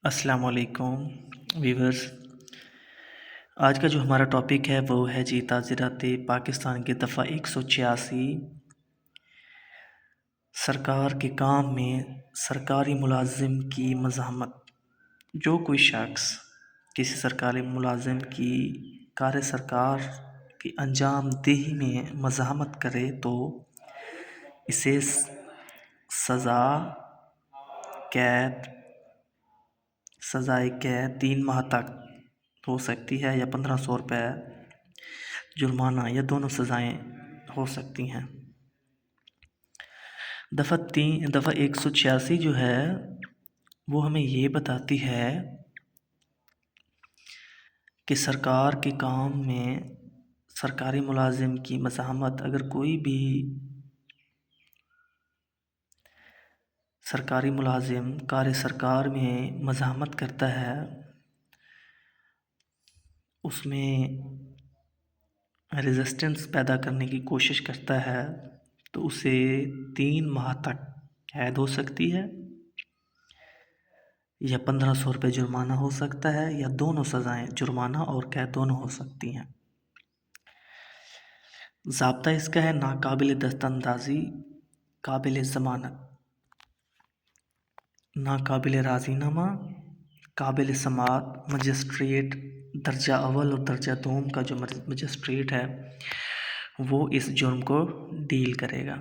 السلام علیکم ویورز۔ آج کا جو ہمارا ٹاپک ہے وہ ہے تعزیرات پاکستان کے دفعہ 186۔ سرکار کے کام میں سرکاری ملازم کی مزاحمت۔ جو کوئی شخص کسی سرکاری ملازم کی کار سرکار کی انجام دہی میں مزاحمت کرے تو اسے سزائے قید 3 ماہ تک ہو سکتی ہے یا 1500 روپے جرمانہ یا دونوں سزائیں ہو سکتی ہیں۔ دفعہ 186 جو ہے وہ ہمیں یہ بتاتی ہے کہ سرکار کے کام میں سرکاری ملازم کی مزاحمت، اگر کوئی بھی سرکاری ملازم کار سرکار میں مزاحمت کرتا ہے، اس میں ریزسٹنس پیدا کرنے کی کوشش کرتا ہے تو اسے 3 ماہ تک قید ہو سکتی ہے یا 1500 روپے جرمانہ ہو سکتا ہے یا دونوں سزائیں جرمانہ اور قید دونوں ہو سکتی ہیں۔ ضابطہ اس کا ہے ناقابل دست اندازی، قابل ضمانت، ناقابل راضی نامہ، قابل سماعت۔ مجسٹریٹ درجہ اول اور درجہ دوم کا جو مجسٹریٹ ہے وہ اس جرم کو ڈیل کرے گا۔